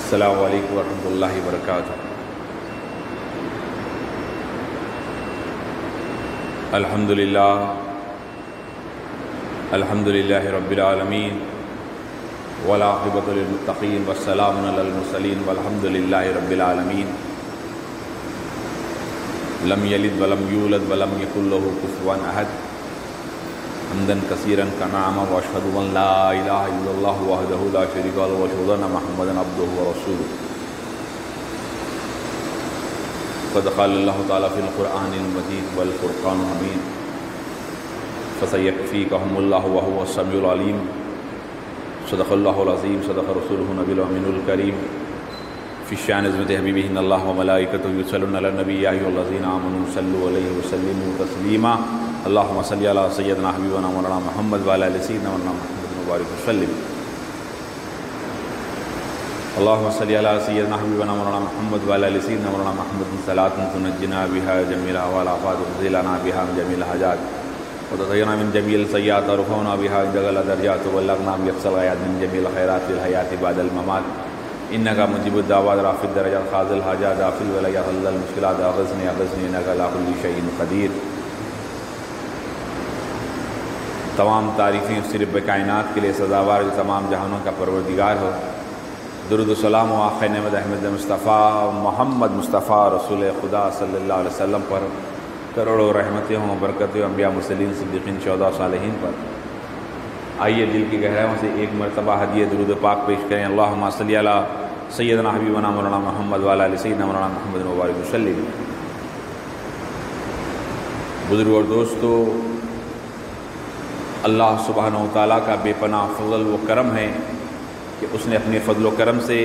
السلام علیکم ورحمۃ اللہ وبرکاتہ۔ الحمد للہ رب العالمین والعاقبۃ للمتقین والسلام علی المرسلین والحمد للہ رب العالمین۔ لم یلد ولم یولد ولم یکن لہ کفوا احد، حمدا کثیرا کنعما واشهد ان لا الہ الا اللہ وحدہ لا شریک لہ واشهد ان محمدا عبدہ ورسولہ۔ قد قال اللہ تعالی فی القرآن المجید والفرقان الحمید، فسیکفیکہم اللہ وہو السمیع العلیم۔ صدق اللہ العظیم، صدق رسولہ النبی الامین الکریم۔ فی شأن عظمت حبیبہ ان اللہ وملائکتہ یصلون علی النبی یا ایھا الذین آمنوا صلوا علیہ وسلموا تسلیما۔ اللہم صلی علی سیدنا حبیبنا مولانا محمد وعلی آل سیدنا مولانا محمد مبارک وسلم۔ اللہم صلی علی سیدنا حبیبنا مولانا محمد وعلی آل سیدنا مولانا محمد صلاۃ تنجینا بہا جمیع الآفات وتزیلنا بہا من جمیع الحاجات وتطہرنا من جمیع السیئات ورفعنا بہا عندک الدرجات وبلغنا بأقصى الغایات من جمیع الخیرات فی الحیاة بعد الممات انک مجیب الدعوات رافع الدرجات قاضی الحاجات دافع الولايات حل المشکلات اغثنی انک علی کل شیء قدیر۔ تمام تعریفیں صرف کائنات کے لیے سزاوار جو تمام جہانوں کا پروردگار ہو۔ درود و سلام و آخر نعمت احمد مصطفیٰ محمد مصطفیٰ رسول خدا صلی اللہ علیہ وسلم پر کروڑوں رحمتیں ہوں، برکتیں ہوں انبیاء مرسلین صدیقین شہداء صالحین پر۔ آئیے دل کی گہرائیوں سے ایک مرتبہ ہدیہ درود پاک پیش کریں۔ اللہم صلی علی سیدنا حبیبنا مولانا محمد وعلی آل سیدنا مولانا محمد مبارک وسلم۔ بزرگ اور دوستو، اللہ سبحانہ و تعالیٰ کا بے پناہ فضل و کرم ہے کہ اس نے اپنے فضل و کرم سے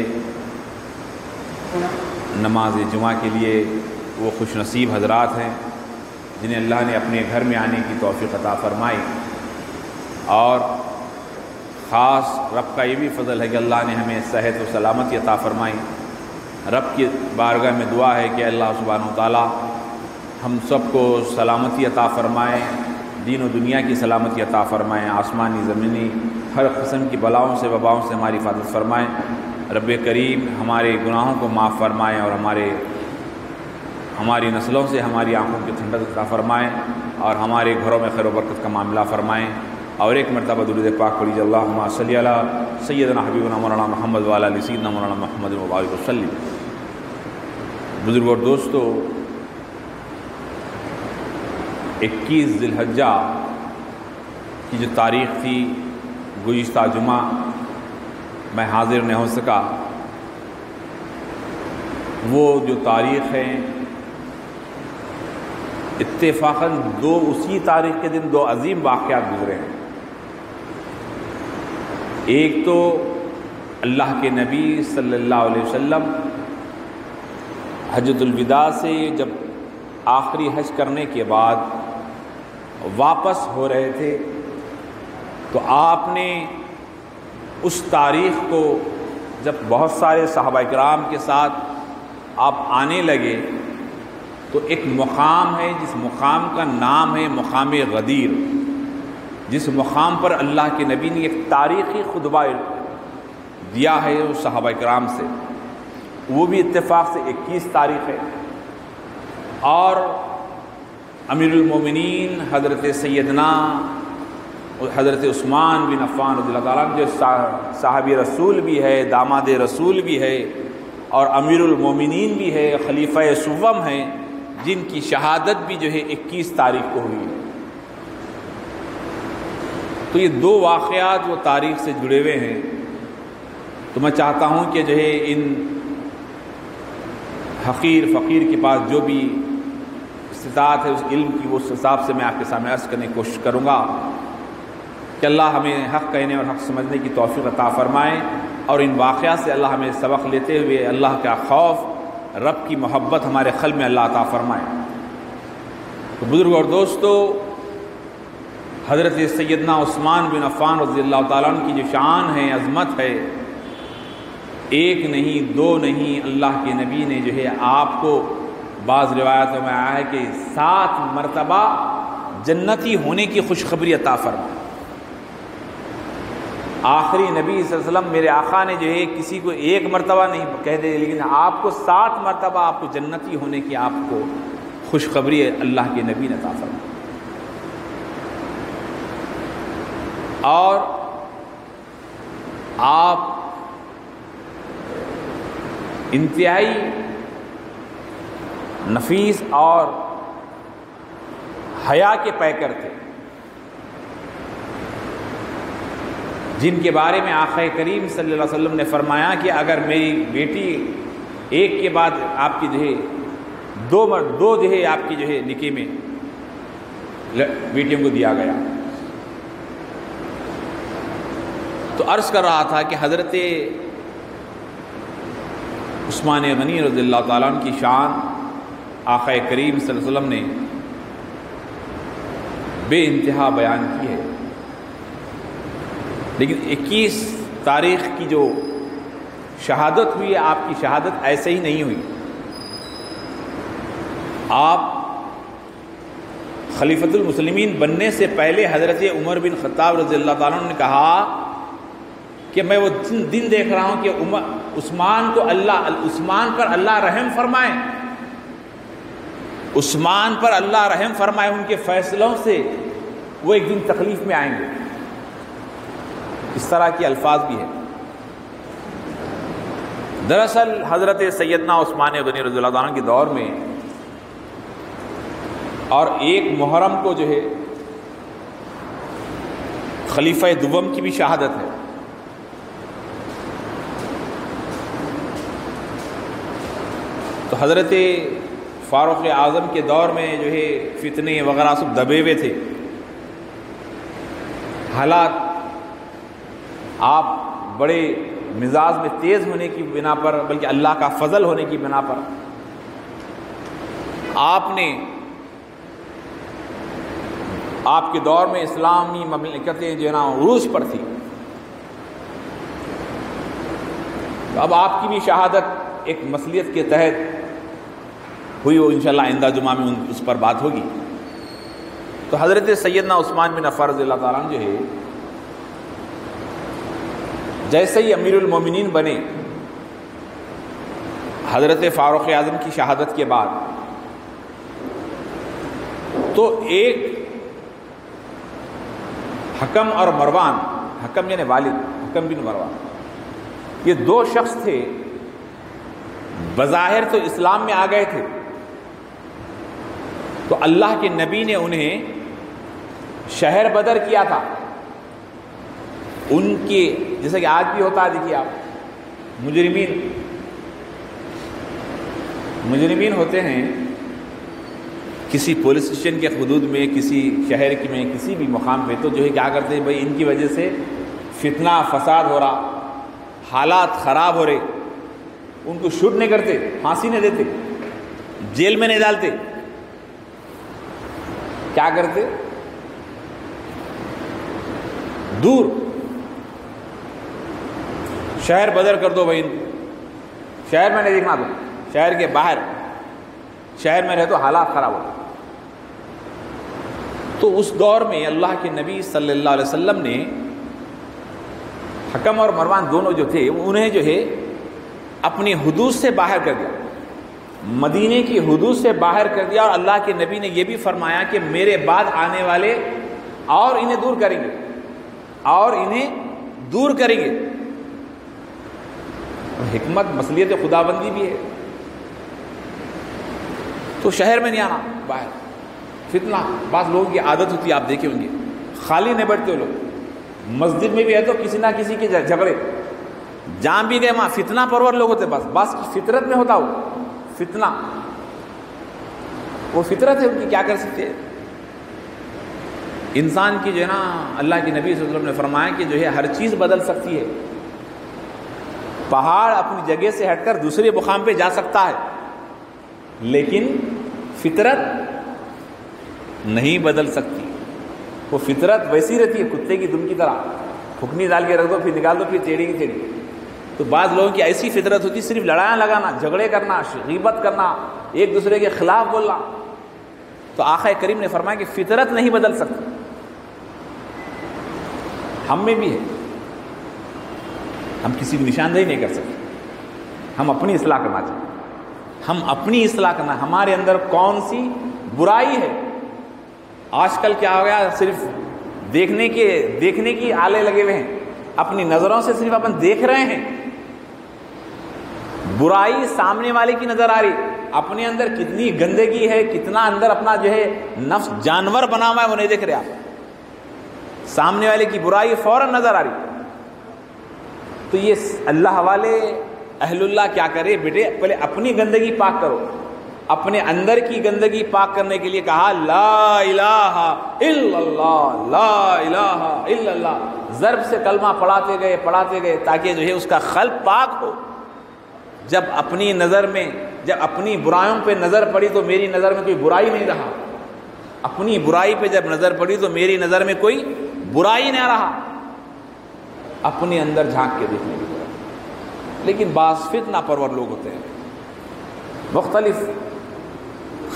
نماز جمعہ کے لیے وہ خوش نصیب حضرات ہیں جنہیں اللہ نے اپنے گھر میں آنے کی توفیق عطا فرمائی، اور خاص رب کا یہ بھی فضل ہے کہ اللہ نے ہمیں صحت و سلامتی عطا فرمائی۔ رب کی بارگاہ میں دعا ہے کہ اللہ سبحانہ و تعالیٰ ہم سب کو سلامتی عطا فرمائے، دین و دنیا کی سلامتی عطا فرمائیں، آسمانی زمینی ہر قسم کی بلاؤں سے وباؤں سے ہماری حفاظت فرمائیں۔ رب کریم ہمارے گناہوں کو معاف فرمائیں اور ہماری نسلوں سے ہماری آنکھوں کی ٹھنڈک عطا فرمائیں اور ہمارے گھروں میں خیر و برکت کا معاملہ فرمائیں۔ اور ایک مرتبہ درود پاک پڑھیے، اللہم صلی علی سیدنا حبیبنا مولانا محمد وعلی آل سیدنا مولانا محمد مبارک وسلم۔ بزرگ اور دوستو، 21 ذی الحجہ کی جو تاریخ تھی، گزشتہ جمعہ میں حاضر نہیں ہو سکا۔ وہ جو تاریخ ہے اتفاقاً اسی تاریخ کے دن دو عظیم واقعات گزرے ہیں۔ ایک تو اللہ کے نبی صلی اللہ علیہ وسلم حجۃ الوداع سے جب آخری حج کرنے کے بعد واپس ہو رہے تھے تو آپ نے اس تاریخ کو جب بہت سارے صحابہ کرام کے ساتھ آپ آنے لگے تو ایک مقام ہے جس مقام کا نام ہے مقام غدیر، جس مقام پر اللہ کے نبی نے ایک تاریخی خطبہ دیا ہے اس صحابہ کرام سے، وہ بھی اتفاق سے 21 تاریخ ہے۔ اور امیر المومنین حضرت سیدنا حضرت عثمان بن عفان رضی اللہ تعالیٰ عنہ جو صحابی رسول بھی ہے، داماد رسول بھی ہے اور امیر المومنین بھی ہے، خلیفہ سوم ہیں، جن کی شہادت بھی جو ہے 21 تاریخ کو ہوئی ہے۔ تو یہ دو واقعات وہ تاریخ سے جڑے ہوئے ہیں۔ تو میں چاہتا ہوں کہ جو ہے ان حقیر فقیر کے پاس جو بھی استطاعت ہے اس علم کی، وہ اس حساب سے میں آپ کے سامنے عرض کرنے کی کوشش کروں گا کہ اللہ ہمیں حق کہنے اور حق سمجھنے کی توفیق عطا فرمائے، اور ان واقعات سے اللہ ہمیں سبق لیتے ہوئے اللہ کا خوف، رب کی محبت ہمارے قلب میں اللہ عطا فرمائے۔ تو بزرگ اور دوستو، حضرت سیدنا عثمان بن عفان رضی اللہ تعالیٰ عنہ کی جو شان ہے، عظمت ہے، ایک نہیں دو نہیں، اللہ کے نبی نے جو ہے آپ کو بعض روایتوں میں آیا ہے کہ 7 مرتبہ جنتی ہونے کی خوشخبری عطا فرمائی۔ آخری نبی صلی اللہ علیہ وسلم میرے آقا نے جو ہے کسی کو ایک مرتبہ نہیں کہہ دے، لیکن آپ کو 7 مرتبہ آپ کو جنتی ہونے کی آپ کو خوشخبری اللہ کے نبی نے عطا فرمائی۔ اور آپ انتہائی نفیس اور حیا کے پیکر تھے، جن کے بارے میں آقا کریم صلی اللہ علیہ وسلم نے فرمایا کہ اگر میری بیٹی ایک کے بعد آپ کی جو ہے دو جو ہے آپ کی جو ہے نکاح میں بیٹیوں کو دیا گیا، تو عرض کر رہا تھا کہ حضرت عثمان غنی رضی اللہ تعالیٰ عنہ کی شان آقا کریم صلی اللہ علیہ وسلم نے بے انتہا بیان کی ہے، لیکن 21 تاریخ کی جو شہادت ہوئی ہے، آپ کی شہادت ایسے ہی نہیں ہوئی۔ آپ خلیفۃ المسلمین بننے سے پہلے حضرت عمر بن خطاب رضی اللہ تعالیٰ عنہ نے کہا کہ میں وہ دن دیکھ رہا ہوں کہ عثمان پر اللہ رحم فرمائے، عثمان پر اللہ رحم فرمائے، ان کے فیصلوں سے وہ ایک دن تکلیف میں آئیں گے۔ اس طرح کے الفاظ بھی ہیں۔ دراصل حضرت سیدنا عثمان غنی رضی اللہ عنہ کے دور میں اور 1 محرم کو جو ہے خلیفہ دوم کی بھی شہادت ہے۔ تو حضرت فاروق اعظم کے دور میں جو ہے فتنے وغیرہ سب دبے ہوئے تھے، حالات آپ بڑے مزاج میں تیز ہونے کی بنا پر، بلکہ اللہ کا فضل ہونے کی بنا پر آپ کے دور میں اسلامی مملکتیں جو ہے نا عروج پر تھی۔ اب آپ کی بھی شہادت ایک مصلیت کے تحت ہوئی، وہ انشاءاللہ آئندہ جمعہ میں اس پر بات ہوگی۔ تو حضرت سیدنا عثمان بن عفان رضی اللہ تعالیٰ عنہ جو ہے جیسے ہی امیر المومنین بنے حضرت فاروق اعظم کی شہادت کے بعد، تو ایک حکم اور مروان، حکم یعنی والد، حکم بن مروان، یہ 2 شخص تھے، بظاہر تو اسلام میں آ گئے تھے، تو اللہ کے نبی نے انہیں شہر بدر کیا تھا۔ ان کے جیسا کہ آج بھی ہوتا ہے، دیکھیے آپ مجرمین ہوتے ہیں کسی پولیس اسٹیشن کے حدود میں، کسی شہر میں، کسی بھی مقام پہ، تو جو ہے کیا کرتے ہیں، بھائی ان کی وجہ سے فتنہ فساد ہو رہا، حالات خراب ہو رہے، ان کو شوٹ نہیں کرتے، پھانسی نہیں دیتے، جیل میں نہیں ڈالتے، کیا کرتے، دور شہر بدر کر دو، بھائی شہر میں نہیں دیکھنا، دو شہر کے باہر، شہر میں رہے تو حالات خراب ہوتے۔ تو اس دور میں اللہ کے نبی صلی اللہ علیہ وسلم نے حکم اور مروان دونوں جو تھے انہیں جو ہے اپنی حدود سے باہر کر دیا، مدینے کی حدود سے باہر کر دیا، اور اللہ کے نبی نے یہ بھی فرمایا کہ میرے بعد آنے والے اور انہیں دور کریں گے، اور انہیں دور کریں گے۔ حکمت مصلیت خداوندی بھی ہے، تو شہر میں نہیں آنا، باہر فتنہ۔ بعض لوگوں کی عادت ہوتی ہے، آپ دیکھے ہوں گے، خالی نہیں بیٹھتے لوگ، مسجد میں بھی ہے تو کسی نہ کسی کے جھگڑے، جہاں بھی گئے وہاں فتنہ پرور لوگ ہوتے، بس کی فطرت میں ہوتا وہ فتنہ، وہ فطرت ہے ان کی، کیا کر سکتے ہیں۔ انسان کی جو ہے نا، اللہ کے نبی صلی اللہ علیہ وسلم نے فرمایا کہ جو ہے ہر چیز بدل سکتی ہے، پہاڑ اپنی جگہ سے ہٹ کر دوسرے مقام پہ جا سکتا ہے، لیکن فطرت نہیں بدل سکتی، وہ فطرت ویسی رہتی ہے کتے کی دم کی طرح، پھکنی ڈال کے رکھ دو پھر نکال دو پھر ٹیڑھی کی ٹیڑھی۔ تو بعض لوگوں کی ایسی فطرت ہوتی، صرف لڑائیاں لگانا، جھگڑے کرنا، غیبت کرنا، ایک دوسرے کے خلاف بولنا۔ تو آقا کریم نے فرمایا کہ فطرت نہیں بدل سکتی، ہم میں بھی ہے، ہم کسی کی نشاندہی نہیں کر سکتے. ہم اپنی اصلاح کرنا چاہتے ہیں. ہم اپنی اصلاح کرنا, ہمارے اندر کون سی برائی ہے. آج کل کیا ہو گیا, صرف دیکھنے کی آلے لگے ہوئے ہیں, اپنی نظروں سے صرف اپن دیکھ رہے ہیں. برائی سامنے والے کی نظر آ رہی, اپنے اندر کتنی گندگی ہے, کتنا اندر اپنا جو ہے نفس جانور بنا ہوا ہے وہ نہیں دیکھ رہے آپ. سامنے والے کی برائی فوراً نظر آ رہی. تو یہ اللہ والے اہل اللہ کیا کرے بیٹے, پہلے اپنی گندگی پاک کرو. اپنے اندر کی گندگی پاک کرنے کے لیے کہا لا الہ الا اللہ, لا الہ الا اللہ. ضرب سے کلمہ پڑھاتے گئے تاکہ جو ہے اس کا قلب پاک ہو. جب اپنی نظر میں, جب اپنی برائیوں پہ نظر پڑی تو میری نظر میں کوئی برائی نہیں رہا. اپنی برائی پہ جب نظر پڑی تو میری نظر میں کوئی برائی نہیں رہا. اپنے اندر جھانک کے دیکھنے کی ضرورت. لیکن بعض فتنہ پرور لوگ ہوتے ہیں, مختلف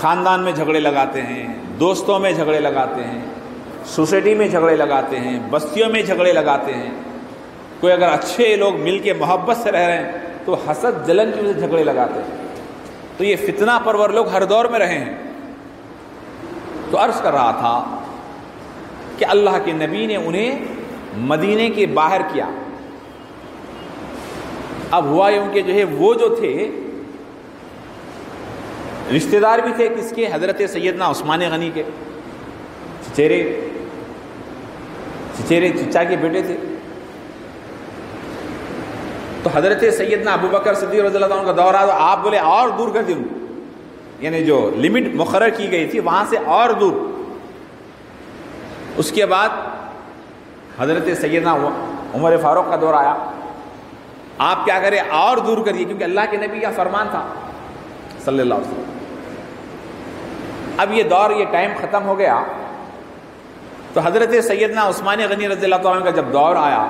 خاندان میں جھگڑے لگاتے ہیں, دوستوں میں جھگڑے لگاتے ہیں, سوسائٹی میں جھگڑے لگاتے ہیں, بستیوں میں جھگڑے لگاتے ہیں. کوئی اگر اچھے لوگ مل کے محبت سے رہ رہے ہیں تو حسد جلن کی وجہ سے جھگڑے لگاتے ہیں. تو یہ فتنہ پرور لوگ ہر دور میں رہے ہیں. تو عرض کر رہا تھا کہ اللہ کے نبی نے انہیں مدینے کے باہر کیا. اب ہوا یہ ان کے جو ہے وہ جو تھے رشتہ دار بھی تھے کس کے, حضرت سیدنا عثمان غنی کے چچیرے چچا کے بیٹے تھے. تو حضرت سیدنا ابو بکر صدیق رضی اللہ عنہ کا دور آیا تو آپ بولے اور دور کر دیں, یعنی جو لمٹ مقرر کی گئی تھی وہاں سے اور دور. اس کے بعد حضرت سیدنا عمر فاروق کا دور آیا, آپ کیا کریں اور دور کریے, کیونکہ اللہ کے نبی کا فرمان تھا صلی اللہ علیہ وسلم. اب یہ دور, یہ ٹائم ختم ہو گیا. تو حضرت سیدنا عثمان غنی رضی اللہ عنہ کا جب دور آیا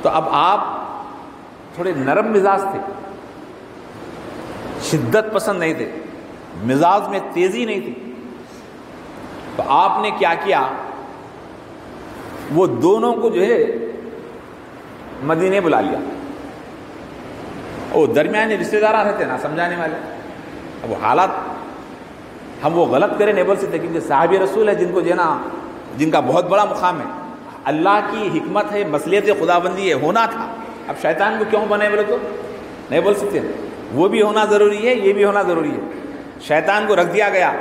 تو اب آپ تھوڑے نرم مزاج تھے, شدت پسند نہیں تھے, مزاج میں تیزی نہیں تھی. تو آپ نے کیا کیا, وہ دونوں کو جو ہے مدینے بلا لیا. وہ درمیانے رشتہ دار رہتے نا سمجھانے والے. اب وہ حالات ہم وہ غلط کریں نہیں بول سکتے, کیونکہ صحابی رسول ہے جن کو جو ہے نا, جن کا بہت بڑا مقام ہے. اللہ کی حکمت ہے, مصلحت خداوندی ہے, ہونا تھا. اب شیطان کو کیوں بنے بولے تو نہیں بول سکتے. وہ بھی ہونا ضروری ہے, یہ بھی ہونا ضروری ہے. شیطان کو رکھ دیا گیا,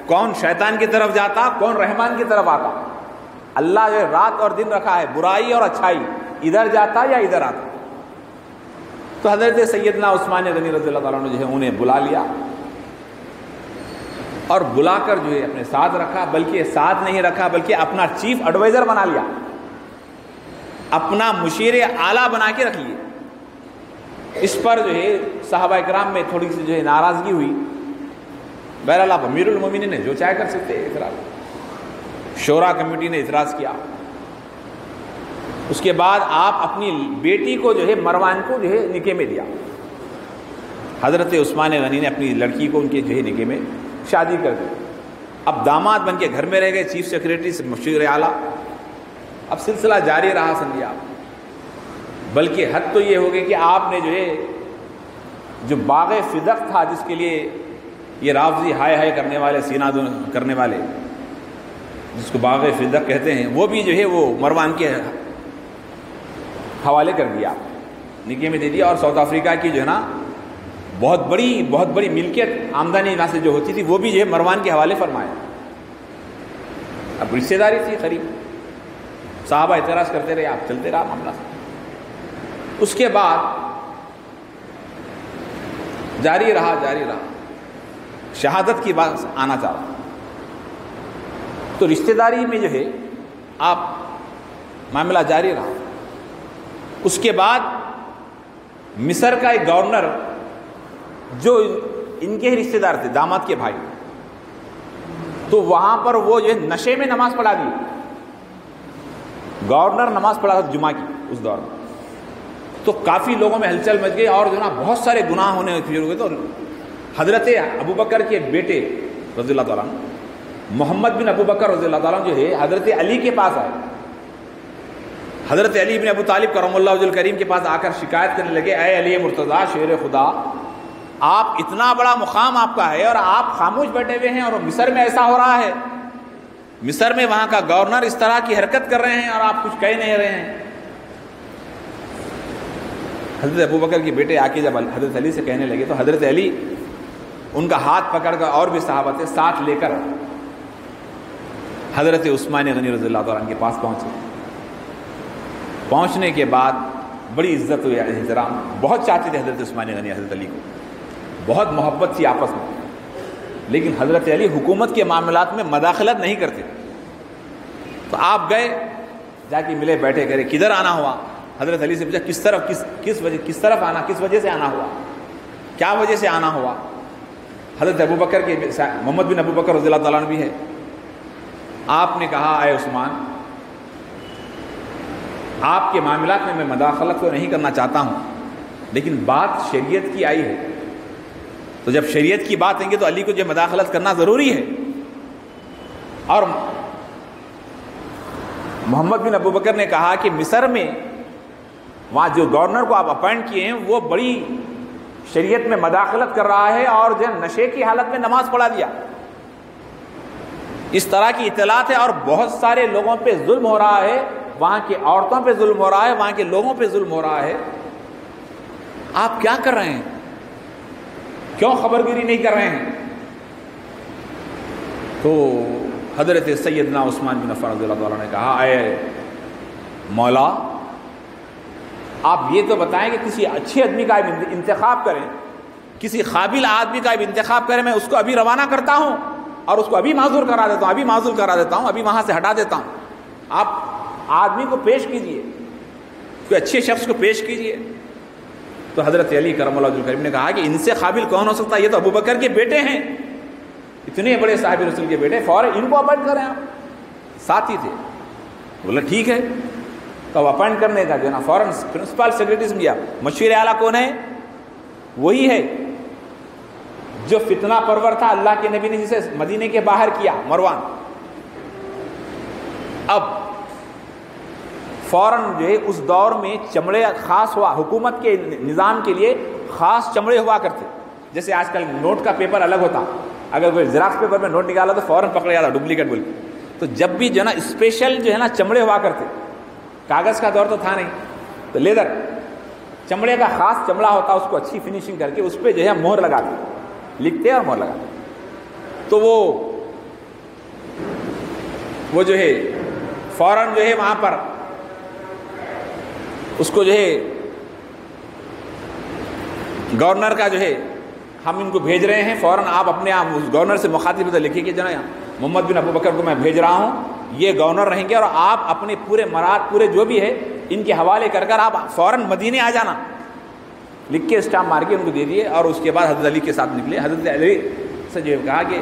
کون شیطان کی طرف جاتا, کون رحمان کی طرف آتا. اللہ جو رات اور دن رکھا ہے, برائی اور اچھائی, ادھر جاتا یا ادھر آتا. تو حضرت سیدنا عثمان غنی رضی اللہ تعالیٰ عنہ جو ہے انہیں بلا لیا, اور بلا کر جو ہے اپنے ساتھ رکھا. بلکہ ساتھ نہیں رکھا بلکہ اپنا چیف ایڈوائزر بنا لیا, اپنا مشیر اعلیٰ بنا کے رکھ لیے. اس پر جو ہے صحابہ کرام میں تھوڑی سی جو ہے ناراضگی ہوئی. بہرحال آپ امیر المومنین نے جو چاہے کر سکتے ہیں اعتراض. شورا کمیٹی نے اعتراض کیا. اس کے بعد آپ اپنی بیٹی کو جو ہے مروان کو جو ہے نکاح میں دیا. حضرت عثمان غنی نے اپنی لڑکی کو ان کے جو ہے نکاح میں شادی کر دی. اب داماد بن کے گھر میں رہ گئے, چیف سیکریٹری سے مشیر اعلیٰ. اب سلسلہ جاری رہا سمجھیے آپ. بلکہ حد تو یہ ہوگی کہ آپ نے جو ہے جو باغ فدق تھا, جس کے لیے یہ رافضی ہائے ہائے کرنے والے, سینہ کرنے والے, جس کو باغ فدق کہتے ہیں, وہ بھی جو ہے وہ مروان کے حوالے کر دیا, نکاح میں دے دیا. اور ساؤتھ افریقہ کی جو ہے نا بہت بڑی ملکیت آمدنی یہاں سے جو ہوتی تھی وہ بھی جو ہے مروان کے حوالے فرمایا. اب رشتہ داری تھی قریب. صحابہ اعتراض کرتے رہے, آپ چلتے رہا معاملہ. اس کے بعد جاری رہا. شہادت کی بات آنا چاہ رہا. تو رشتہ داری میں جو ہے آپ معاملہ جاری رہا. اس کے بعد مصر کا ایک گورنر جو ان کے ہی رشتہ دار تھے, داماد کے بھائی, تو وہاں پر وہ جو ہے نشے میں نماز پڑھا دی. گورنر نماز پڑھا تھا جمعہ کی اس دور میں. تو کافی لوگوں میں ہلچل مچ گئی اور جو نا بہت سارے گناہ ہونے شروع ہوئے. تو حضرت ابو بکر کے بیٹے رضی اللہ تعالیٰ عنہ, محمد بن ابو بکر رضی اللہ تعالیٰ عنہ جو ہے حضرت علی کے پاس آئے. حضرت علی بن ابو طالب کرم اللہ وجہ الکریم کے پاس آ کر شکایت کرنے لگے، اے علی مرتضیٰ شیر خدا، آپ اتنا بڑا مقام آپ کا ہے اور آپ خاموش بیٹھے ہوئے ہیں، اور مصر میں ایسا ہو رہا ہے، مصر میں وہاں کا گورنر اس طرح کی حرکت کر رہے ہیں اور آپ کچھ کہہ نہیں رہے ہیں۔ حضرت ابو بکر کے بیٹے آ کے جب حضرت علی سے کہنے لگے تو حضرت علی ان کا ہاتھ پکڑ کر، اور بھی صحابہ تھے ساتھ لے کر، حضرت عثمان غنی رضی اللہ تعالیٰ عنہ کے پاس پہنچے۔ پہنچنے کے بعد بڑی عزت و احترام، بہت چاہتے تھے حضرت عثمان غنی حضرت علی کو، بہت محبت تھی آپس میں، لیکن حضرت علی حکومت کے معاملات میں مداخلت نہیں کرتے۔ تو آپ گئے، جا کے ملے، بیٹھے، کرے کدھر آنا ہوا؟ حضرت علی سے پوچھا کس طرف آنا، کس وجہ سے آنا ہوا، کیا وجہ سے آنا ہوا؟ حضرت ابو بکر کے محمد بن ابو بکر رضی اللہ تعالیٰ عنہ بھی ہے، آپ نے کہا اے عثمان، آپ کے معاملات میں میں مداخلت تو نہیں کرنا چاہتا ہوں، لیکن بات شریعت کی آئی ہے، تو جب شریعت کی بات آئیں گے تو علی کو جو مداخلت کرنا ضروری ہے۔ اور محمد بن ابو بکر نے کہا کہ مصر میں وہاں جو گورنر کو آپ اپائنٹ کیے ہیں وہ بڑی شریعت میں مداخلت کر رہا ہے، اور جو نشے کی حالت میں نماز پڑھا دیا، اس طرح کی اطلاعات ہے، اور بہت سارے لوگوں پہ ظلم ہو رہا ہے، وہاں کی عورتوں پہ ظلم ہو رہا ہے، وہاں کے لوگوں پہ ظلم ہو رہا ہے، آپ کیا کر رہے ہیں؟ کیوں خبرگیری نہیں کر رہے ہیں؟ تو حضرت سیدنا عثمان بن عفان رضی اللہ تعالیٰ نے کہا اے مولا، آپ یہ تو بتائیں کہ کسی اچھے آدمی کا انتخاب کریں، کسی قابل آدمی کا انتخاب کریں، میں اس کو ابھی روانہ کرتا ہوں اور اس کو ابھی معذور کرا دیتا ہوں، ابھی وہاں سے ہٹا دیتا ہوں، آپ آدمی کو پیش کیجئے، کوئی اچھے شخص کو پیش کیجئے۔ تو حضرت علی کرم اللہ وجہ الکریم نے کہا کہ ان سے قابل کون ہو سکتا ہے؟ یہ تو ابو بکر کے بیٹے ہیں، اتنے بڑے صاحب رسول کے بیٹے، فوراً ان کو اپائنٹ کریں۔ آپ ساتھی تھے، بولا ٹھیک ہے، تو اپائنٹ کرنے کا جو ہے نا فوراً پرنسپل سیکرٹری سے گیا۔ مشیر اعلیٰ کون ہے؟ وہی ہے جو فتنہ پرور تھا، اللہ کے نبی نے جسے مدینے کے باہر کیا، مروان۔ اب فوراً جو ہے اس دور میں چمڑے خاص ہوا، حکومت کے نظام کے لیے خاص چمڑے ہوا کرتے، جیسے آج کل نوٹ کا پیپر الگ ہوتا، اگر کوئی زیراکس پیپر میں نوٹ نکالا تو فوراً پکڑا جاتا ڈپلیکیٹ بول کے۔ تو جب بھی جو ہے نا اسپیشل جو ہے نا چمڑے ہوا کرتے، کاغذ کا دور تو تھا نہیں، تو لیدر چمڑے کا خاص چمڑا ہوتا، اس کو اچھی فنیشنگ کر کے اس پہ جو ہے مہر لگاتے، لکھتے اور مہر لگاتے۔ تو وہ جو ہے فوراً جو ہے وہاں پر اس کو جو ہے گورنر کا جو ہے ہم ان کو بھیج رہے ہیں، فوراً آپ اپنے آپ اس گورنر سے مخاطب تو لکھیے کہ جناب محمد بن ابو بکر کو میں بھیج رہا ہوں، یہ گورنر رہیں گے، اور آپ اپنے پورے مراد پورے جو بھی ہے ان کے حوالے کر کر آپ فوراً مدینے آ جانا، لکھ کے اسٹامپ مار کے ان کو دے دیے۔ اور اس کے بعد حضرت علی کے ساتھ نکلے۔ حضرت علی سے جو کہا کہ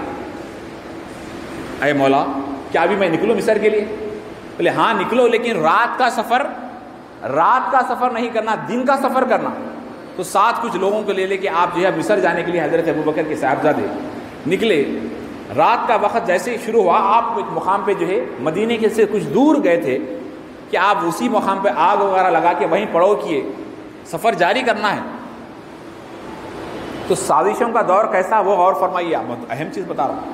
اے مولا، کیا ابھی میں نکلوں مصر کے لیے؟ بولے ہاں نکلو، لیکن رات کا سفر نہیں کرنا، دن کا سفر کرنا۔ تو ساتھ کچھ لوگوں کو لے کے آپ جو ہے مصر جانے کے لیے حضرت ابو بکر کے صاحبزادے نکلے۔ رات کا وقت جیسے ہی شروع ہوا، آپ ایک مقام پہ جو ہے مدینے کے سے کچھ دور گئے تھے کہ آپ اسی مقام پہ آگ وغیرہ لگا کے وہیں پڑاؤ کیے، سفر جاری کرنا ہے۔ تو سازشوں کا دور کیسا وہ غور فرمائیے، آپ اہم چیز بتا رہا ہوں۔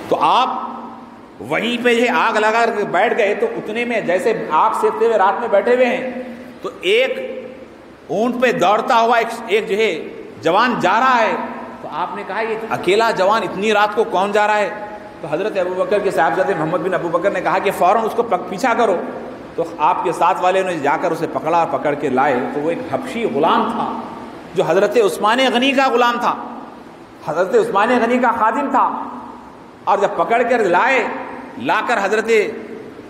تو آپ وہیں پہ یہ آگ لگا کر بیٹھ گئے، تو اتنے میں جیسے آگ سیکتے ہوئے رات میں بیٹھے ہوئے ہیں، تو ایک اونٹ پہ دوڑتا ہوا ایک جو ہے جوان جا رہا ہے۔ تو آپ نے کہا یہ اکیلا جوان اتنی رات کو کون جا رہا ہے؟ تو حضرت ابو بکر کے صاحبزادے محمد بن ابو بکر نے کہا کہ فوراً اس کو پیچھا کرو۔ تو آپ کے ساتھ والے نے جا کر اسے پکڑا، پکڑ کے لائے۔ تو وہ ایک حبشی غلام تھا جو حضرت عثمان غنی کا غلام تھا، حضرت عثمان غنی کا خادم تھا۔ اور جب پکڑ کر لا کر حضرت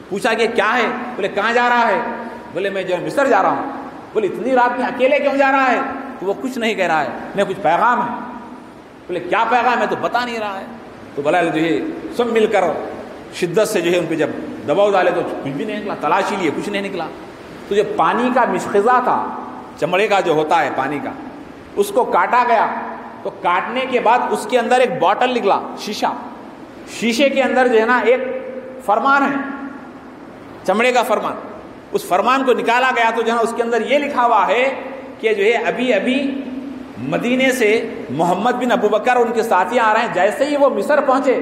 پوچھا کہ کیا ہے؟ بولے کہاں جا رہا ہے؟ بولے میں جو مصر جا رہا ہوں۔ بولے اتنی رات میں اکیلے کیوں جا رہا ہے؟ تو وہ کچھ نہیں کہہ رہا ہے، میں کچھ پیغام ہے۔ بولے کیا پیغام ہے؟ تو بتا نہیں رہا ہے۔ تو بولا جو ہے سب مل کر شدت سے جو ہے ان پہ جب دباؤ ڈالے تو کچھ بھی نہیں نکلا، تلاشی لیے کچھ نہیں نکلا۔ تو جو پانی کا مشخزہ تھا، چمڑے کا جو ہوتا ہے پانی کا، اس کو کاٹا گیا۔ تو کاٹنے کے بعد اس کے اندر ایک باٹل نکلا، شیشے کے اندر جو ہے نا ایک فرمان ہے، چمڑے کا فرمان۔ اس فرمان کو نکالا گیا تو جہاں اس کے اندر یہ لکھا ہوا ہے کہ جو ہے ابھی ابھی مدینے سے محمد بن ابو بکر ان کے ساتھی آ رہے ہیں، جیسے ہی وہ مصر پہنچے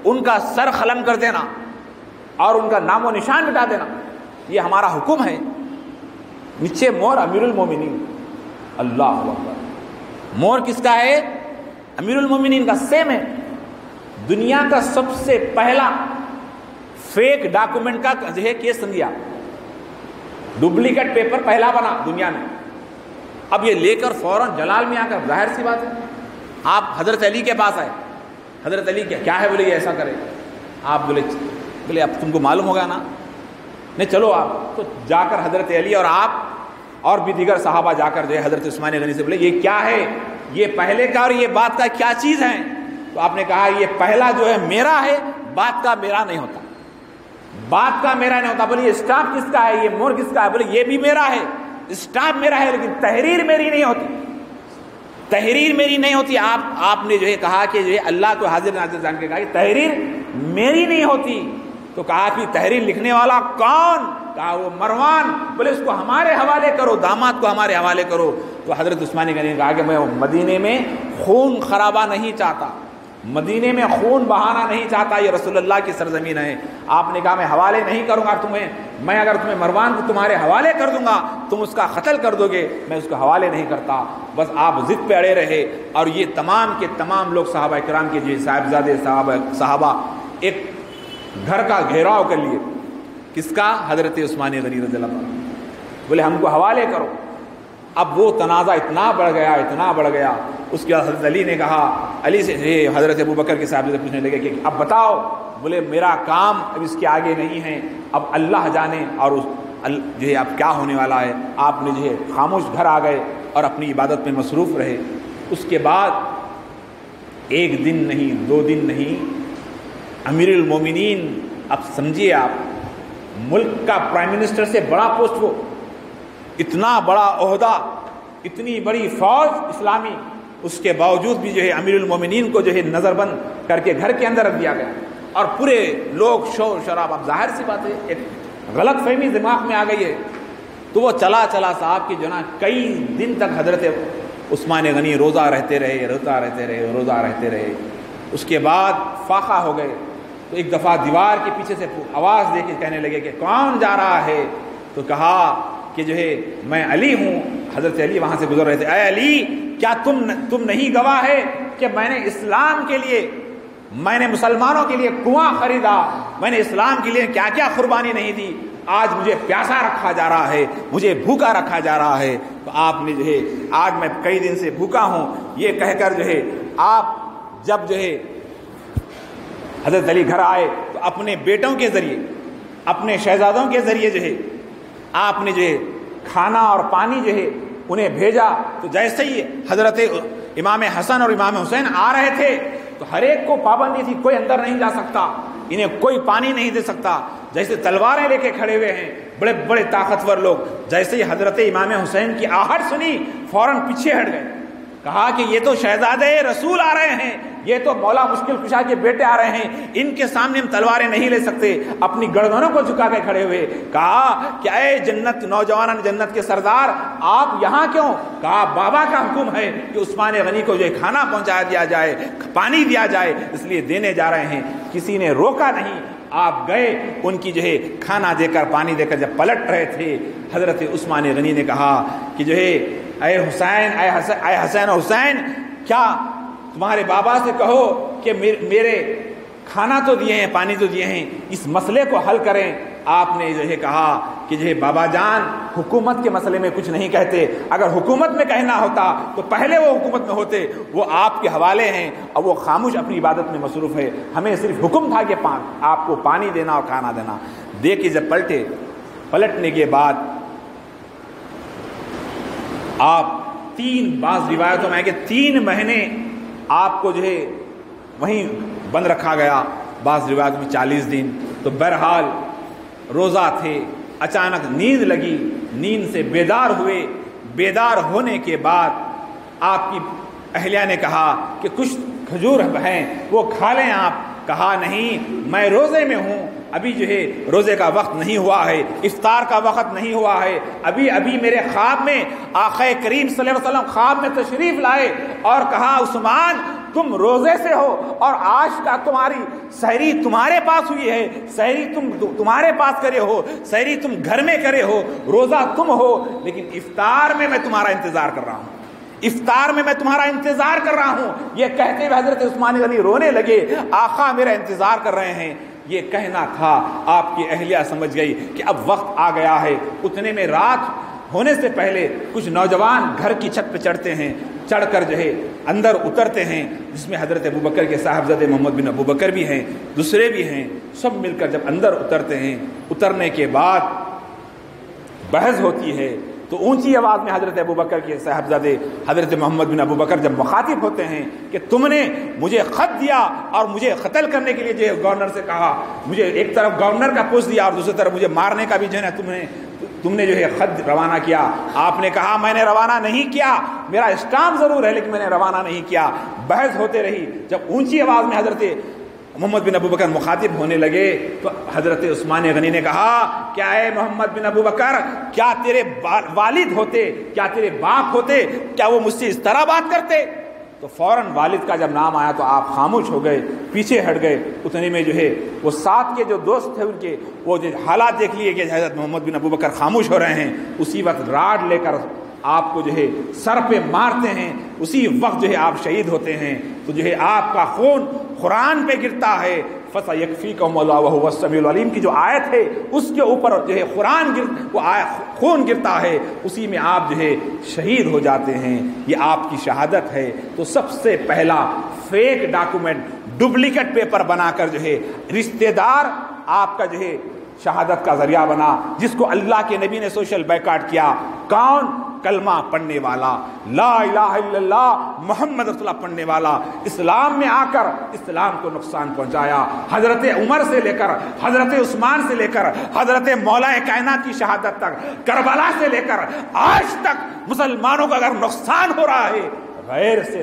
ان کا سر قلم کر دینا اور ان کا نام و نشان مٹا دینا، یہ ہمارا حکم ہے۔ نیچے مور امیر المومنین، اللہ اکبر، مور کس کا ہے؟ امیر المومنین کا، سیم ہے۔ دنیا کا سب سے پہلا فیک ڈاکومنٹ کا جو ہے کیس دیا، ڈپلیکیٹ پیپر پہلا بنا دنیا میں۔ اب یہ لے کر فوراً جلال میں آ کر، ظاہر سی بات ہے آپ حضرت علی کے پاس آئے، حضرت علی کیا ہے؟ بولے یہ ایسا کرے۔ آپ بولے اب تم کو معلوم ہوگا نا، نہیں چلو آپ تو جا کر حضرت علی اور آپ اور بھی دیگر صحابہ جا کر جو ہے حضرت عثمان غنی سے بولے یہ کیا ہے، یہ پہلے کا اور یہ بات کا کیا چیز ہے؟ تو آپ نے کہا یہ پہلا جو ہے میرا ہے، بات کا میرا نہیں ہوتا، بات کا میرا نہیں ہوتا۔ بولے یہ اسٹاف کس کا ہے، یہ مور کس کا ہے؟ بولے یہ بھی میرا ہے، اسٹاف میرا ہے، لیکن تحریر میری نہیں ہوتی، تحریر میری نہیں ہوتی۔ آپ نے جو ہے کہا کہ جو ہے اللہ کو حاضر ناظر جان کے کہا کہ تحریر میری نہیں ہوتی۔ تو کہا کہ تحریر لکھنے والا کون؟ کہا وہ مروان۔ بولے اس کو ہمارے حوالے کرو، داماد کو ہمارے حوالے کرو۔ تو حضرت عثمان غنی نے کہا کہ میں مدینے میں خون خرابہ نہیں چاہتا، مدینے میں خون بہانا نہیں چاہتا، یہ رسول اللہ کی سرزمین ہے۔ آپ نے کہا میں حوالے نہیں کروں گا تمہیں، میں اگر تمہیں مروان کو تمہارے حوالے کر دوں گا تم اس کا قتل کر دو گے، میں اس کو حوالے نہیں کرتا۔ بس آپ ضد پہ اڑے رہے، اور یہ تمام کے تمام لوگ صحابہ کرام کے جو صاحبزادے صحابہ ایک گھر کا گھیراؤ کر لیے، کس کا؟ حضرت عثمان غنی رضی اللہ عنہ۔ بولے ہم کو حوالے کرو۔ اب وہ تنازع اتنا بڑھ گیا، اتنا بڑھ گیا۔ اس کے بعد حضرت علی نے کہا، علی سے حضرت ابو بکر کے صاحب سے پوچھنے لگے کہ اب بتاؤ۔ بولے میرا کام اب اس کے آگے نہیں ہے، اب اللہ جانے اور جو ہے اب کیا ہونے والا ہے۔ آپ نے جو ہے خاموش گھر آ گئے اور اپنی عبادت میں مصروف رہے۔ اس کے بعد ایک دن نہیں، 2 دن نہیں، امیر المومنین، اب سمجھیے آپ، ملک کا پرائم منسٹر سے بڑا پوسٹ، وہ اتنا بڑا عہدہ، اتنی بڑی فوج اسلامی، اس کے باوجود بھی جو ہے امیر المومنین کو جو ہے نظر بند کر کے گھر کے اندر رکھ دیا گیا، اور پورے لوگ شور شراب۔ اب ظاہر سی بات ہے ایک غلط فہمی دماغ میں آ گئی ہے۔ تو وہ چلا صاحب کی جو نا کئی دن تک حضرت عثمان غنی روزہ رہتے رہے۔ اس کے بعد فاقہ ہو گئے، تو ایک دفعہ دیوار کے پیچھے سے آواز دے کے کہنے لگے کہ کون جا رہا ہے؟ تو کہا کہ جو ہے میں علی ہوں۔ حضرت علی وہاں سے گزر رہے تھے۔ اے علی، کیا تم نہیں گواہ ہے کہ میں نے اسلام کے لیے، میں نے مسلمانوں کے لیے کنواں خریدا، میں نے اسلام کے لیے کیا کیا قربانی نہیں دی، آج مجھے پیاسا رکھا جا رہا ہے، مجھے بھوکا رکھا جا رہا ہے۔ تو آپ نے جو ہے آج میں کئی دن سے بھوکا ہوں، یہ کہہ کر جو ہے آپ جب جو ہے حضرت علی گھر آئے تو اپنے بیٹوں کے ذریعے، اپنے شہزادوں کے ذریعے جو ہے آپ نے جو ہے کھانا اور پانی جو ہے انہیں بھیجا۔ تو جیسے ہی حضرت امام حسن اور امام حسین آ رہے تھے تو ہر ایک کو پابندی تھی، کوئی اندر نہیں جا سکتا، انہیں کوئی پانی نہیں دے سکتا، جیسے تلواریں لے کے کھڑے ہوئے ہیں بڑے بڑے طاقتور لوگ۔ جیسے ہی حضرت امام حسین کی آہٹ سنی فوراً پیچھے ہٹ گئے، کہا کہ یہ تو شہزادے رسول آ رہے ہیں، یہ تو مولا مشکل کشا کے بیٹے آ رہے ہیں، ان کے سامنے ہم تلواریں نہیں لے سکتے۔ اپنی گردنوں کو جھکا کے کھڑے ہوئے، کہا کہ اے جنت، نوجوان جنت کے سردار، آپ یہاں کیوں؟ کہا بابا کا حکم ہے کہ عثمان غنی کو جو ہے کھانا پہنچا دیا جائے، پانی دیا جائے، اس لیے دینے جا رہے ہیں، کسی نے روکا نہیں۔ آپ گئے، ان کی جو ہے کھانا دے کر پانی دے کر جب پلٹ رہے تھے، حضرت عثمان غنی نے کہا کہ جو ہے اے حسین، اے حسین و حسین، کیا تمہارے بابا سے کہو کہ میرے کھانا تو دیے ہیں، پانی تو دیے ہیں، اس مسئلے کو حل کریں۔ آپ نے جو ہے کہا کہ جو ہے بابا جان، حکومت کے مسئلے میں کچھ نہیں کہتے، اگر حکومت میں کہنا ہوتا تو پہلے وہ حکومت میں ہوتے، وہ آپ کے حوالے ہیں اور وہ خاموش اپنی عبادت میں مصروف ہے، ہمیں صرف حکم تھا کہ آپ کو پانی دینا اور کھانا دینا۔ دے کے جب پلٹنے کے بعد آپ بعض روایتوں میں ہے کہ 3 مہینے آپ کو جو ہے وہیں بند رکھا گیا، بعض روایتوں میں 40 دن۔ تو بہرحال روزہ تھے، اچانک نیند لگی، نیند سے بیدار ہوئے، بیدار ہونے کے بعد آپ کی اہلیہ نے کہا کہ کچھ کھجور ہیں وہ کھا لیں آپ۔ کہا نہیں، میں روزے میں ہوں، ابھی جو ہے روزے کا وقت نہیں ہوا ہے، افطار کا وقت نہیں ہوا ہے، ابھی میرے خواب میں آقا کریم صلی اللہ علیہ وسلم خواب میں تشریف لائے اور کہا عثمان تم روزے سے ہو اور آج کا تمہاری سحری تمہارے پاس ہوئی ہے، سحری تمہارے پاس کرے ہو، سحری تم گھر میں کرے ہو، روزہ تم ہو، لیکن افطار میں تمہارا انتظار کر رہا ہوں، افطار میں تمہارا انتظار کر رہا ہوں۔ یہ کہتے ہوئے حضرت عثمان غنی رونے لگے، آقا میرا انتظار کر رہے ہیں۔ یہ کہنا تھا، آپ کی اہلیہ سمجھ گئی کہ اب وقت آ گیا ہے۔ اتنے میں رات ہونے سے پہلے کچھ نوجوان گھر کی چھت پہ چڑھتے ہیں، چڑھ کر جو ہے اندر اترتے ہیں، جس میں حضرت ابوبکر کے صاحبزادے محمد بن ابوبکر بھی ہیں، دوسرے بھی ہیں، سب مل کر جب اندر اترتے ہیں، اترنے کے بعد بحث ہوتی ہے تو اونچی آواز میں حضرت ابوبکر کے صاحبزادے حضرت محمد بن ابوبکر جب مخاطب ہوتے ہیں کہ تم نے مجھے خط دیا اور مجھے قتل کرنے کے لیے جو گورنر سے کہا، مجھے ایک طرف گورنر کا پوسٹ دیا اور دوسری طرف مجھے مارنے کا بھی جو ہے تم نے جو ہے خط روانہ کیا۔ آپ نے کہا میں نے روانہ نہیں کیا، میرا اسٹامپ ضرور ہے لیکن میں نے روانہ نہیں کیا۔ بحث ہوتے رہی، جب اونچی آواز میں حضرت محمد بن ابوبکر مخاطب ہونے لگے تو حضرت عثمان غنی نے کہا کیا اے محمد بن ابوبکر، کیا تیرے والد ہوتے، کیا تیرے باپ ہوتے، کیا وہ مجھ سے اس طرح بات کرتے؟ تو فوراً والد کا جب نام آیا تو آپ خاموش ہو گئے، پیچھے ہٹ گئے۔ اتنے میں جو ہے وہ ساتھ کے جو دوست تھے ان کے وہ جو حالات دیکھ لیے کہ حضرت محمد بن ابوبکر خاموش ہو رہے ہیں، اسی وقت راڈ لے کر آپ کو جو ہے سر پہ مارتے ہیں، اسی وقت جو ہے آپ شہید ہوتے ہیں۔ تو جو ہے آپ کا خون قرآن پہ گرتا ہے، فَسَيَكْفِيكَهُمُ اللَّهُ وَهُوَ السَّمِيعُ الْعَلِيمُ کی جو آیت ہے اس کے اوپر جو ہے خون گرتا ہے، اسی میں آپ جو ہے شہید ہو جاتے ہیں۔ یہ آپ کی شہادت ہے۔ تو سب سے پہلا فیک ڈاکومنٹ، ڈپلیکیٹ پیپر بنا کر جو ہے رشتہ دار آپ کا جو ہے شہادت کا ذریعہ بنا، جس کو اللہ کے نبی نے سوشل بائیکاٹ کیا۔ کون؟ کلمہ پڑھنے والا، لا الہ الا اللہ محمد رسول اللہ پڑھنے والا، اسلام میں آ کر اسلام کو نقصان پہنچایا۔ حضرت عمر سے لے کر حضرت عثمان سے لے کر حضرت مولا کائنات کی شہادت تک، کربلا سے لے کر آج تک مسلمانوں کا اگر نقصان ہو رہا ہے غیر سے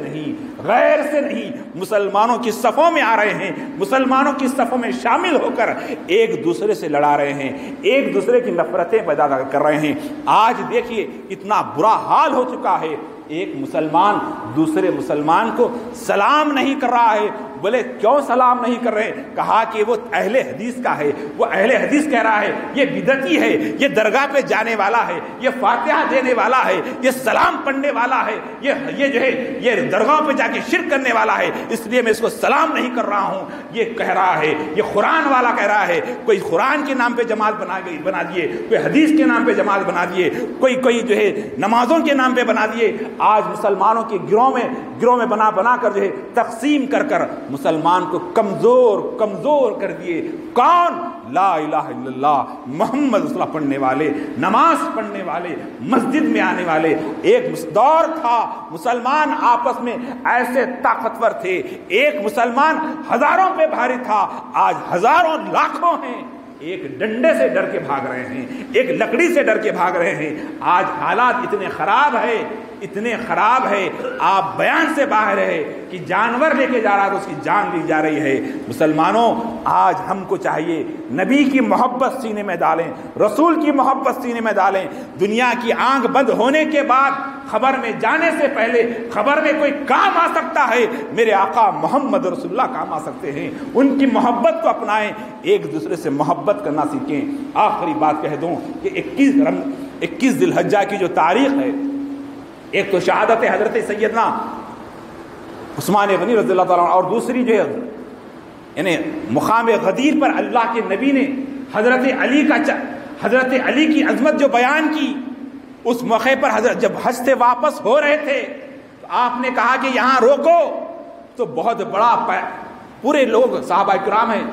نہیں مسلمانوں کی صفوں میں آ رہے ہیں، مسلمانوں کی صفوں میں شامل ہو کر ایک دوسرے سے لڑا رہے ہیں، ایک دوسرے کی نفرتیں پیدا کر رہے ہیں۔ آج دیکھیے اتنا برا حال ہو چکا ہے، ایک مسلمان دوسرے مسلمان کو سلام نہیں کر رہا ہے۔ بولے کیوں سلام نہیں کر رہے؟ کہا کہ وہ اہل حدیث کا ہے، وہ اہل حدیث کہہ رہا ہے یہ بدعتی ہے، یہ درگاہ پہ جانے والا ہے، یہ فاتحہ دینے والا ہے، یہ سلام پڑھنے والا ہے، یہ جو ہے یہ درگاہ پہ جا کے شرک کرنے والا ہے، اس لیے میں اس کو سلام نہیں کر رہا ہوں۔ یہ کہہ رہا ہے، یہ قرآن والا کہہ رہا ہے، کوئی قرآن کے نام پہ جماعت بنا دیے، کوئی حدیث کے نام پہ جماعت بنا دیے، کوئی جو ہے نمازوں کے نام پہ بنا دیے۔ آج مسلمانوں کے گروہ میں بنا کر جو ہے تقسیم کر مسلمان کو کمزور کر دیے۔ کون؟ لا الہ الا اللہ محمد رسول اللہ پڑھنے والے، نماز پڑھنے والے، مسجد میں آنے والے۔ ایک دور تھا مسلمان آپس میں ایسے طاقتور تھے، ایک مسلمان ہزاروں پہ بھاری تھا، آج ہزاروں لاکھوں ہیں، ایک ڈنڈے سے ڈر کے بھاگ رہے ہیں، ایک لکڑی سے ڈر کے بھاگ رہے ہیں۔ آج حالات اتنے خراب ہے آپ بیان سے باہر ہے کہ جانور لے کے جا رہا تو اس کی جان لی جا رہی ہے۔ مسلمانوں آج ہم کو چاہیے نبی کی محبت سینے میں ڈالیں، رسول کی محبت سینے میں ڈالیں۔ دنیا کی آنکھ بند ہونے کے بعد خبر میں جانے سے پہلے خبر میں کوئی کام آ سکتا ہے، میرے آقا محمد رسول اللہ کام آ سکتے ہیں۔ ان کی محبت کو اپنائیں، ایک دوسرے سے محبت کرنا سیکھیں۔ آخری بات کہہ دوں کہ 21 ذی الحجہ کی جو تاریخ ہے، ایک تو شہادت حضرت سیدنا عثمان غنی رضی اللہ تعالیٰ عنہ، اور دوسری جو ہے یعنی مقام غدیر پر اللہ کے نبی نے حضرت علی کی عظمت جو بیان کی، اس موقع پر حضرت جب حج سے واپس ہو رہے تھے تو آپ نے کہا کہ یہاں روکو، تو بہت بڑا پورے لوگ صحابہ کرام ہیں،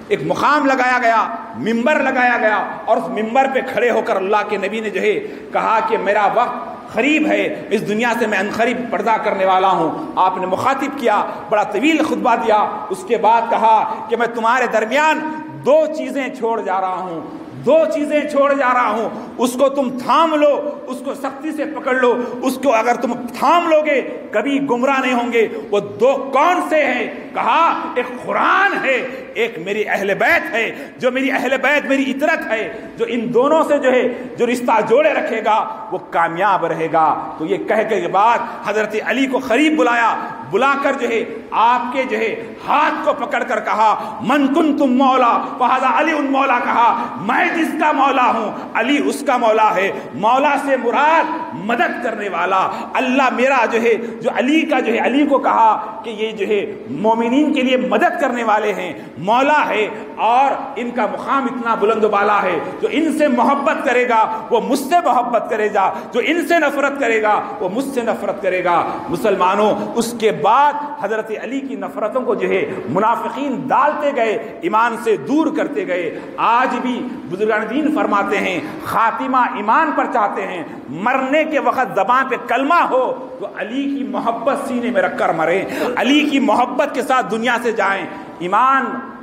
ایک مقام لگایا گیا، ممبر لگایا گیا، اور اس ممبر پہ کھڑے ہو کر اللہ کے نبی نے جو ہے کہا کہ میرا وقت قریب ہے، اس دنیا سے میں انقریب پردہ کرنے والا ہوں۔ آپ نے مخاطب کیا، بڑا طویل خطبہ دیا، اس کے بعد کہا کہ میں تمہارے درمیان دو چیزیں چھوڑ جا رہا ہوں، اس کو تم تھام لو، اس کو سختی سے پکڑ لو، اس کو اگر تم تھام لو گے کبھی گمراہ نہیں ہوں گے۔ وہ دو کون سے ہیں؟ کہا ایک قرآن ہے، ایک میری اہل بیت ہے، جو میری اہل بیت میری اطرت ہے، جو ان دونوں سے جو ہے جو رشتہ جوڑے رکھے گا وہ کامیاب رہے گا۔ تو یہ کہہ کے بعد حضرت علی کو قریب بلا کر جو ہے آپ کے جو ہے ہاتھ کو پکڑ کر کہا من کنتم مولا فہذا علی ان مولا، کہا میں جس کا مولا ہوں علی اس کا مولا ہے۔ مولا سے مراد مدد کرنے والا اللہ میرا جو ہے، جو علی کا جو ہے علی کو کہا کہ یہ جو ہے مومنین کے لیے مدد کرنے والے ہیں، مولا ہے، اور ان کا مقام اتنا بلند و بالا ہے، جو ان سے محبت کرے گا وہ مجھ سے محبت کرے گا، جو ان سے نفرت کرے گا وہ مجھ سے نفرت کرے گا۔ مسلمانوں، اس کے بعد حضرت علی کی نفرتوں کو جو ہے منافقین ڈالتے گئے، ایمان سے دور کرتے گئے۔ آج بھی بزرگان دین فرماتے ہیں خاتمہ ایمان پر چاہتے ہیں، مرنے کے وقت زبان پہ کلمہ ہو تو علی کی محبت سینے میں رکھ کر مریں، علی کی محبت کے ساتھ دنیا سے جائیں۔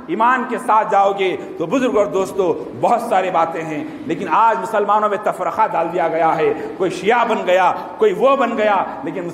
ایمان کے ساتھ جاؤ گے تو بزرگ اور دوستو بہت ساری باتیں ہیں، لیکن آج مسلمانوں میں تفرقہ ڈال دیا گیا ہے، کوئی شیعہ بن گیا، کوئی وہ بن گیا، لیکن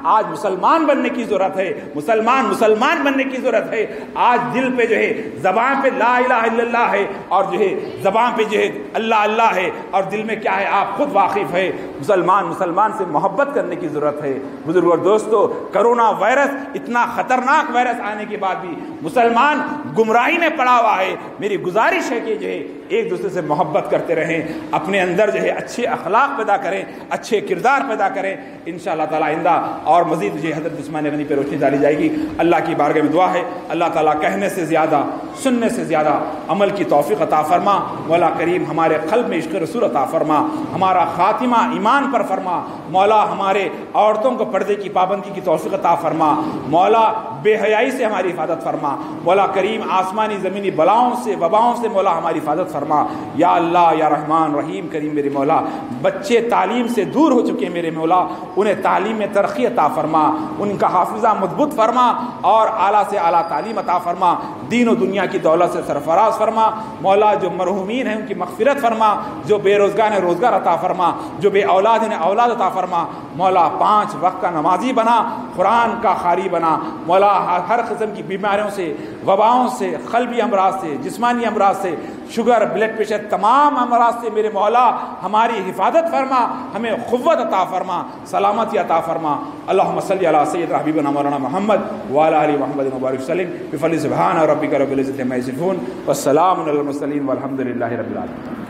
آج مسلمان بننے کی ضرورت ہے، مسلمان بننے کی ضرورت ہے۔ آج دل پہ جو ہے زبان پہ لا الہ الا اللہ ہے، اور جو ہے زبان پہ جو ہے اللہ اللہ ہے، اور دل میں کیا ہے آپ خود واقف ہے۔ مسلمان سے محبت کرنے کی ضرورت ہے۔ بزرگ اور دوستو، کرونا وائرس اتنا خطرناک وائرس آنے کے بعد بھی مسلمان گمراہی میں پڑا ہوا ہے۔ میری گزارش ہے کہ جو ہے ایک دوسرے سے محبت کرتے رہیں، اپنے اندر جو ہے اچھے اخلاق پیدا کریں، اچھے کردار پیدا کریں۔ انشاءاللہ تعالی آئندہ اور مزید جو حضرت عثمان غنی پہ روشنی ڈالی جائے گی۔ اللہ کی بارگاہ میں دعا ہے اللہ تعالیٰ کہنے سے زیادہ سننے سے زیادہ عمل کی توفیق عطا فرما۔ مولا کریم ہمارے قلب میں عشق رسول عطا فرما، ہمارا خاتمہ ایمان پر فرما۔ مولا ہمارے عورتوں کو پردے کی پابندی کی توفیق عطا فرما۔ مولا بے حیائی سے ہماری حفاظت فرما۔ مولا کریم آسمانی زمینی بلاؤں سے وباؤں سے مولا ہماری حفاظت فرما۔ یا اللہ یا رحمان رحیم کریم میرے مولا، بچے تعلیم سے دور ہو چکے میرے مولا، انہیں تعلیم میں ترقی عطا فرما، ان کا حافظہ مضبوط فرما، اور اعلیٰ سے اعلیٰ تعلیم عطا فرما، دین و دنیا کی دولت سے سرفراز فرما۔ مولا جو مرحومین ہیں ان کی مغفرت فرما، جو بے روزگار ہیں روزگار عطا فرما، جو بے اولاد ہیں اولاد عطا فرما۔ مولا 5 وقت کا نمازی بنا، قرآن کا قاری بنا۔ مولا ہر قسم کی بیماریوں سے، وباؤں سے، قلبی امراض سے، جسمانی امراض سے، شوگر بلڈ پریشر تمام امراض سے میرے مولا ہماری حفاظت فرما، ہمیں قوت عطا فرما، سلامتی عطا فرما۔ اللہم صلی علی سیدنا حبیبنا مولانا محمد وعلی آلہ محمد مبارک وسلم بفضل سبحان ربک رب العزۃ عما یصفون والسلام علی المرسلین والحمد للہ رب العالمین۔